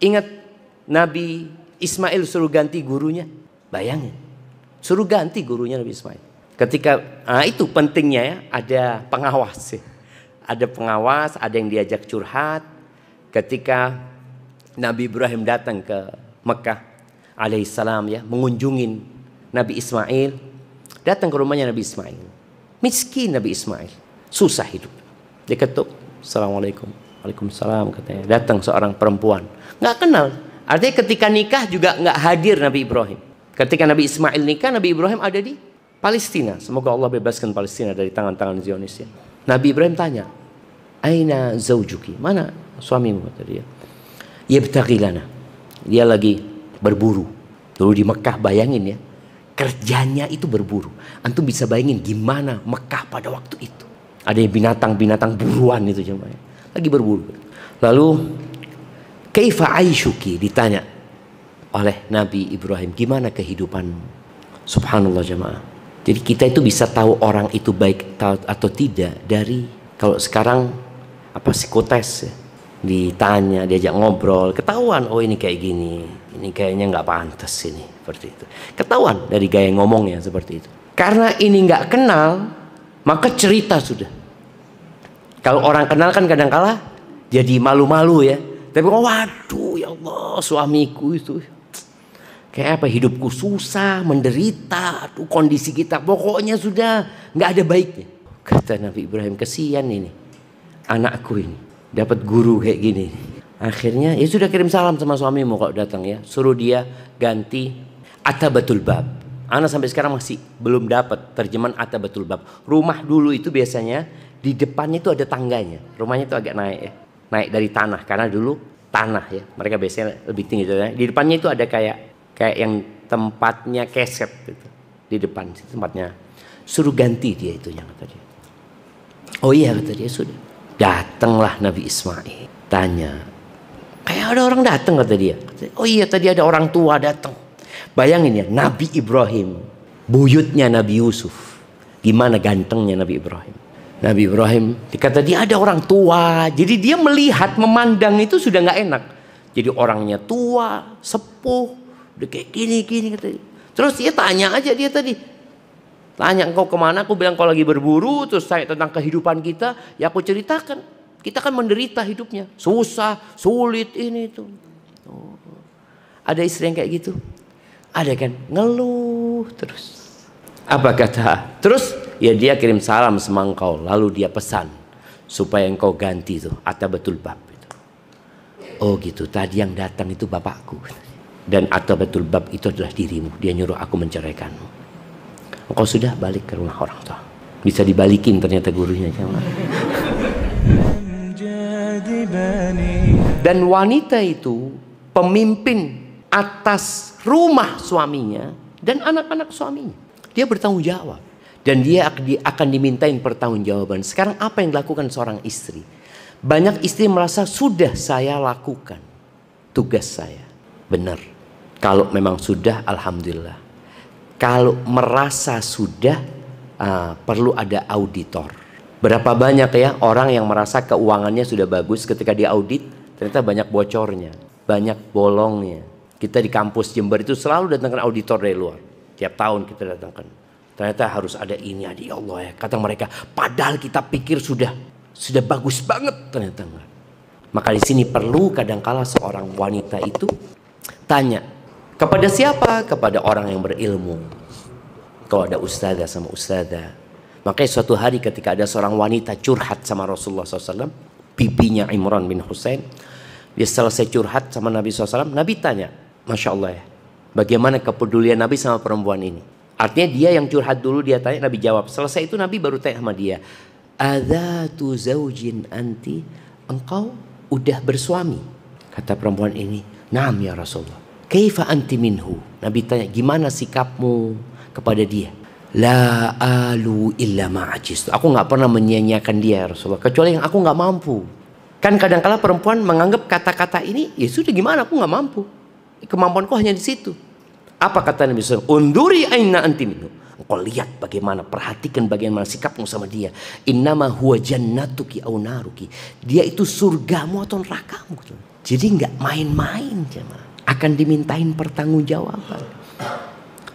Ingat Nabi Ismail suruh ganti gurunya. Bayangin, suruh ganti gurunya Nabi Ismail. Ketika itu pentingnya ya, ada pengawas ya. Ada pengawas, ada yang diajak curhat. Ketika Nabi Ibrahim datang ke Mekah alaihissalam ya, mengunjungin Nabi Ismail, datang ke rumahnya Nabi Ismail. Miskin Nabi Ismail, susah hidup. Dia ketuk, assalamualaikum, waalaikumsalam katanya. Datang seorang perempuan, nggak kenal. Artinya ketika nikah juga nggak hadir Nabi Ibrahim. Ketika Nabi Ismail nikah, Nabi Ibrahim ada di Palestina. Semoga Allah bebaskan Palestina dari tangan-tangan Zionis ya. Nabi Ibrahim tanya, aina zaujuki, mana suamimu, kata dia. Yabtaghi lana, dia lagi berburu. Dulu di Mekah, bayangin ya, kerjanya itu berburu. Antum bisa bayangin gimana Mekah pada waktu itu. Ada binatang-binatang buruan itu jemaah, lagi berburu. Lalu kaifa aishuki, ditanya oleh Nabi Ibrahim, gimana kehidupanmu? Subhanallah jemaah. Jadi kita itu bisa tahu orang itu baik atau tidak dari, kalau sekarang apa, psikotes ya. Ditanya, diajak ngobrol, ketahuan, oh ini kayak gini, ini kayaknya nggak pantas ini, seperti itu. Ketahuan dari gaya ngomongnya seperti itu. Karena ini nggak kenal, maka cerita sudah. Kalau orang kenal kan kadang-kala jadi malu-malu ya. Tapi waduh ya Allah, suamiku itu kayak apa, hidupku susah, menderita, aduh kondisi kita pokoknya sudah nggak ada baiknya. Kata Nabi Ibrahim, kesian ini anakku ini dapat guru kayak gini. Akhirnya ya sudah, kirim salam sama suamimu kalau datang ya, suruh dia ganti atabatul bab. Ana sampai sekarang masih belum dapat terjemahan atabatul bab. Rumah dulu itu biasanya di depannya itu ada tangganya. Rumahnya itu agak naik ya, naik dari tanah karena dulu tanah ya. Mereka biasanya lebih tinggi ya. Di depannya itu ada kayak yang tempatnya keset gitu. Di depan situ tempatnya. Suruh ganti dia itu yang kata dia. Oh iya kata dia, sudah. Datanglah Nabi Ismail, tanya, kayak ada orang datang kata dia. Oh iya tadi ada orang tua datang. Bayangin ya, Nabi Ibrahim, buyutnya Nabi Yusuf, gimana gantengnya Nabi Ibrahim. Nabi Ibrahim dikata dia ada orang tua, jadi dia melihat, memandang itu sudah nggak enak. Jadi orangnya tua, sepuh, udah kayak gini kata dia. Terus dia tanya aja dia tadi. Tanya, engkau kemana? Aku bilang kau lagi berburu. Terus saya tentang kehidupan kita, ya aku ceritakan. Kita kan menderita hidupnya, susah, sulit ini itu. Oh. Ada istri yang kayak gitu? Ada kan? Ngeluh terus. Apa kata? Terus ya dia kirim salam sama engkau. Lalu dia pesan supaya engkau ganti tuh atabatul bab itu. Oh gitu. Tadi yang datang itu bapakku. Dan atabatul bab itu adalah dirimu. Dia nyuruh aku menceraikanmu. Engkau sudah balik ke rumah orang tua. Bisa dibalikin ternyata gurunya. Dan wanita itu pemimpin atas rumah suaminya dan anak-anak suaminya. Dia bertanggung jawab. Dan dia akan dimintain pertanggungjawaban. Sekarang apa yang dilakukan seorang istri? Banyak istri merasa sudah saya lakukan tugas saya. Benar. Kalau memang sudah, alhamdulillah. Kalau merasa sudah, perlu ada auditor. Berapa banyak ya orang yang merasa keuangannya sudah bagus, ketika diaudit ternyata banyak bocornya, banyak bolongnya. Kita di kampus Jember itu selalu datangkan auditor dari luar. Tiap tahun kita datangkan. Ternyata harus ada ini, ada ya Allah ya. Kata mereka, padahal kita pikir sudah bagus banget, ternyata enggak. Maka di sini perlu kadangkala seorang wanita itu tanya. Kepada siapa? Kepada orang yang berilmu. Kalau ada ustazah sama ustazah. Makanya suatu hari ketika ada seorang wanita curhat sama Rasulullah SAW. Bibinya Imran bin Husain. Dia selesai curhat sama Nabi SAW. Nabi tanya. Masya Allah ya. Bagaimana kepedulian Nabi sama perempuan ini. Artinya dia yang curhat dulu, dia tanya, Nabi jawab. Selesai itu Nabi baru tanya sama dia. Adzatu zaujin anti. Engkau udah bersuami? Kata perempuan ini. Naam ya Rasulullah. Kaifa anti minhu? Nabi tanya, gimana sikapmu kepada dia? La alu illa ma'ajiz. Aku nggak pernah menyia-nyiakan dia Rasulullah, kecuali yang aku nggak mampu. Kan kadang-kala perempuan menganggap kata-kata ini, ya sudah gimana, aku nggak mampu. Kemampuanku hanya di situ. Apa kata Nabi SAW? Unduri aina anti minhu. Engkau lihat bagaimana, perhatikan bagaimana sikapmu sama dia. Innama huwa jannatuki au naruki. Dia itu surgamu atau nerakamu. Jadi nggak main-main jemaah. Akan dimintain pertanggungjawaban.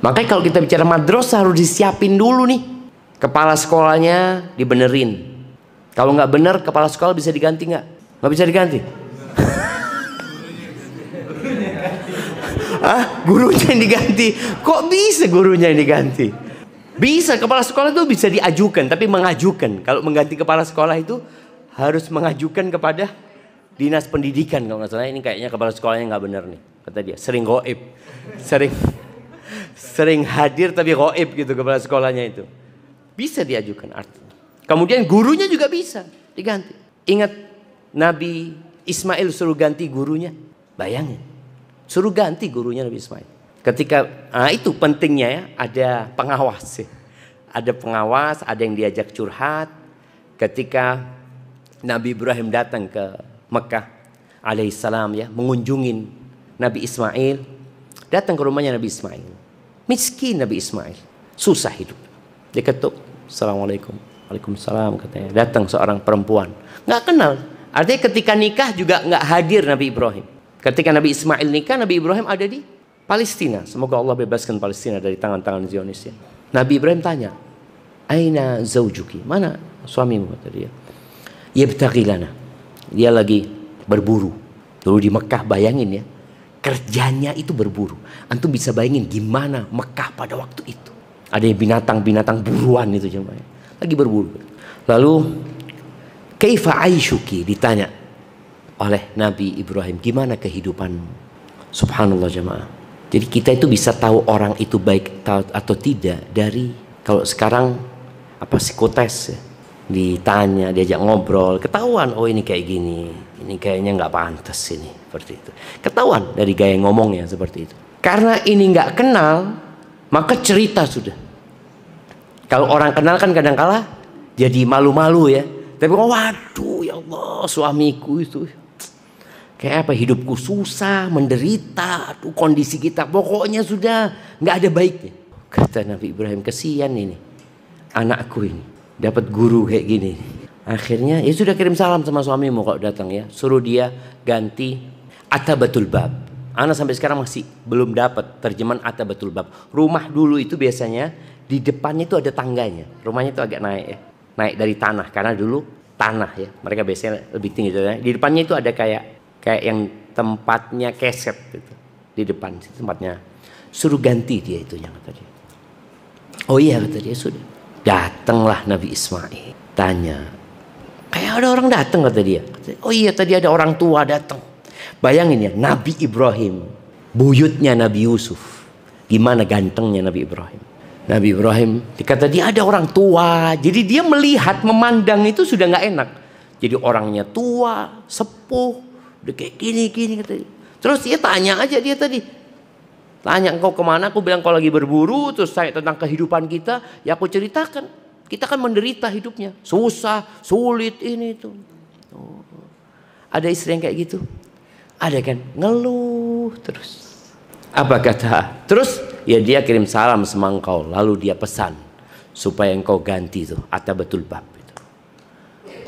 Makanya kalau kita bicara madrasah harus disiapin dulu nih. Kepala sekolahnya dibenerin. Kalau nggak bener kepala sekolah bisa diganti nggak? Nggak bisa diganti. Gurunya yang diganti. Kok bisa gurunya yang diganti? Bisa, kepala sekolah itu bisa diajukan, tapi mengajukan. Kalau mengganti kepala sekolah itu harus mengajukan kepada dinas pendidikan. Kalau nggak salah ini kayaknya kepala sekolahnya nggak benar nih, kata dia. Sering goib, sering hadir tapi goib gitu kepala sekolahnya itu. Bisa diajukan artinya. Kemudian gurunya juga bisa diganti. Ingat Nabi Ismail suruh ganti gurunya. Bayangin, suruh ganti gurunya Nabi Ismail. Ketika itu pentingnya ya, ada pengawas ya. Ada pengawas, ada yang diajak curhat. Ketika Nabi Ibrahim datang ke Mekah alaihissalam ya, mengunjungin Nabi Ismail, datang ke rumahnya Nabi Ismail. Miskin Nabi Ismail, susah hidup. Dia ketuk, assalamualaikum, waalaikumsalam katanya. Datang seorang perempuan, nggak kenal. Artinya ketika nikah juga nggak hadir Nabi Ibrahim. Ketika Nabi Ismail nikah, Nabi Ibrahim ada di Palestina. Semoga Allah bebaskan Palestina dari tangan-tangan Zionis ya. Nabi Ibrahim tanya, aina zaujuki, mana suamimu, kata dia. Yabtaghi lana, dia lagi berburu. Dulu di Mekah, bayangin ya, kerjanya itu berburu. Antum bisa bayangin gimana Mekah pada waktu itu. Ada yang binatang-binatang buruan itu jemaah, lagi berburu. Lalu kaifa aishuki, ditanya oleh Nabi Ibrahim, gimana kehidupanmu? Subhanallah jemaah. Jadi kita itu bisa tahu orang itu baik atau tidak dari kalau sekarang psikotes ya. Ditanya, diajak ngobrol, ketahuan, oh ini kayak gini, ini kayaknya nggak pantas ini, seperti itu. Ketahuan dari gaya ngomongnya seperti itu. Karena ini nggak kenal, maka cerita sudah. Kalau orang kenal kan kadang-kala jadi malu-malu ya. Tapi waduh ya Allah, suamiku itu kayak apa, hidupku susah, menderita, aduh kondisi kita pokoknya sudah nggak ada baiknya. Kata Nabi Ibrahim, kesian ini anakku ini dapat guru kayak gini. Akhirnya ya sudah, kirim salam sama suamimu kalau datang ya, suruh dia ganti atabatul bab. Ana sampai sekarang masih belum dapat terjemahan atabatul bab. Rumah dulu itu biasanya di depannya itu ada tangganya. Rumahnya itu agak naik ya, naik dari tanah karena dulu tanah ya. Mereka biasanya lebih tinggi ya. Di depannya itu ada kayak yang tempatnya keset gitu. Di depan tempatnya. Suruh ganti dia itunya, kata dia. Oh iya, kata dia, sudah. Datanglah Nabi Ismail. Tanya. Kayak ada orang datang, kata dia. Oh iya, tadi ada orang tua datang. Bayangin ya, Nabi Ibrahim, buyutnya Nabi Yusuf. Gimana gantengnya Nabi Ibrahim. Nabi Ibrahim, dikata dia ada orang tua. Jadi dia melihat, memandang itu sudah nggak enak. Jadi orangnya tua, sepuh, udah kayak gini kata dia. Terus dia tanya aja dia tadi. Tanya, engkau kemana? Aku bilang kau lagi berburu. Terus saya tentang kehidupan kita, ya aku ceritakan. Kita kan menderita hidupnya, susah, sulit ini itu. Oh. Ada istri yang kayak gitu? Ada kan? Ngeluh terus. Apa kata? Terus ya dia kirim salam sama engkau. Lalu dia pesan supaya engkau ganti tuh atabatul bab itu.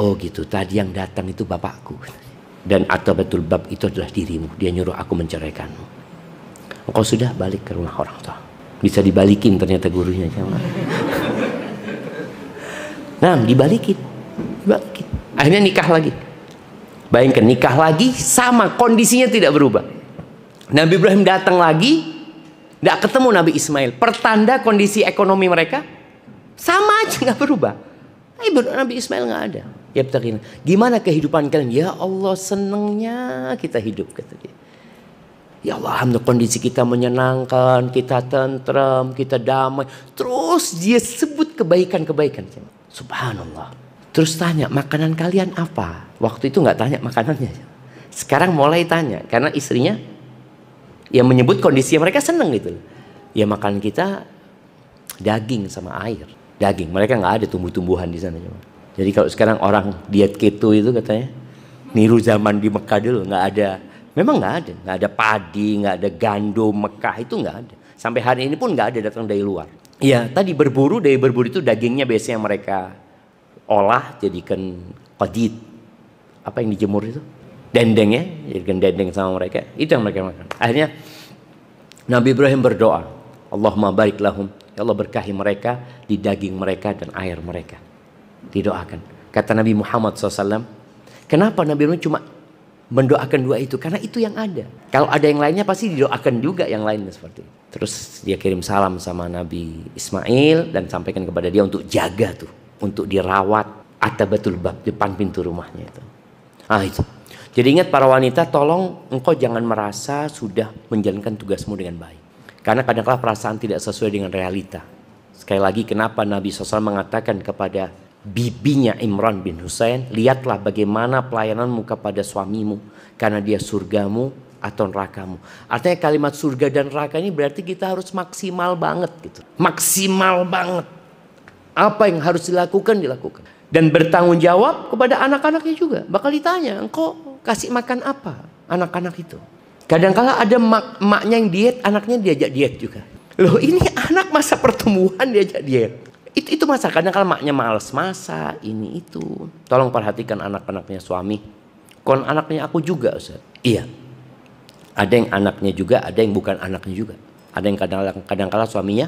Oh gitu, tadi yang datang itu bapakku. Dan atabatul bab itu adalah dirimu. Dia nyuruh aku menceraikanmu. Engkau sudah balik ke rumah orang tua. Bisa dibalikin ternyata gurunya. Nah, dibalikin. Akhirnya nikah lagi. Bayangkan, nikah lagi sama, kondisinya tidak berubah. Nabi Ibrahim datang lagi, tidak ketemu Nabi Ismail. Pertanda kondisi ekonomi mereka sama aja, nggak berubah. Nabi Ismail nggak ada. Ya, gimana kehidupan kalian? Ya Allah, senangnya kita hidup, kata dia. Ya Allah, alhamdulillah kondisi kita menyenangkan, kita tentrem, kita damai. Terus dia sebut kebaikan-kebaikan. Subhanallah. Terus tanya, makanan kalian apa? Waktu itu nggak tanya makanannya. Sekarang mulai tanya, karena istrinya yang menyebut kondisi mereka seneng gitu. Ya makan kita daging sama air. Daging, mereka nggak ada tumbuh-tumbuhan di sana. Jadi kalau sekarang orang diet keto itu katanya niru zaman di Mekah dulu, nggak ada. Memang nggak ada padi, nggak ada gandum Mekah, itu nggak ada. Sampai hari ini pun nggak ada datang dari luar. Ya tadi berburu, dari berburu itu dagingnya biasanya mereka olah jadikan qadid. Apa yang dijemur itu? dendeng ya, jadikan dendeng sama mereka. Itu yang mereka makan. Akhirnya Nabi Ibrahim berdoa, Allahumma barik lahum, ya Allah berkahi mereka di daging mereka dan air mereka. Didoakan. Kata Nabi Muhammad SAW, kenapa Nabi Ibrahim cuma mendoakan dua itu? Karena itu yang ada. Kalau ada yang lainnya pasti didoakan juga yang lainnya seperti itu. Terus dia kirim salam sama Nabi Ismail dan sampaikan kepada dia untuk jaga tuh, untuk dirawat atabatul bab, depan pintu rumahnya itu. Itu. Jadi ingat para wanita, tolong engkau jangan merasa sudah menjalankan tugasmu dengan baik. Karena kadang-kadang perasaan tidak sesuai dengan realita. Sekali lagi, kenapa Nabi SAW mengatakan kepada bibinya Imran bin Husain, lihatlah bagaimana pelayananmu kepada suamimu, karena dia surgamu atau nerakamu. Artinya kalimat surga dan neraka ini berarti kita harus maksimal banget gitu. Maksimal banget. Apa yang harus dilakukan, dilakukan. Dan bertanggung jawab kepada anak-anaknya juga. Bakal ditanya, engkau kasih makan apa anak-anak itu? Kadang-kala ada maknya yang diet, anaknya diajak diet juga. Loh, ini anak masa pertumbuhan diajak diet. Itu masa kadang-kala maknya malas masak, ini itu. Tolong perhatikan anak-anaknya suami. Kon anaknya aku juga, Ustaz. Iya. Ada yang anaknya juga, ada yang bukan anaknya juga. Ada yang kadang-kala suaminya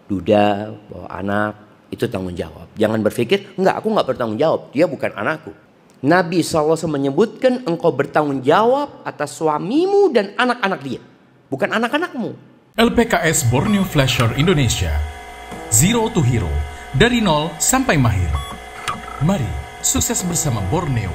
duda, bawa anak, itu tanggung jawab. Jangan berpikir, enggak, aku enggak bertanggung jawab, dia bukan anakku. Nabi SAW menyebutkan engkau bertanggung jawab atas suamimu dan anak-anak dia, bukan anak-anakmu. LPKS Borneo Flasher Indonesia, Zero to Hero, dari nol sampai mahir. Mari sukses bersama Borneo.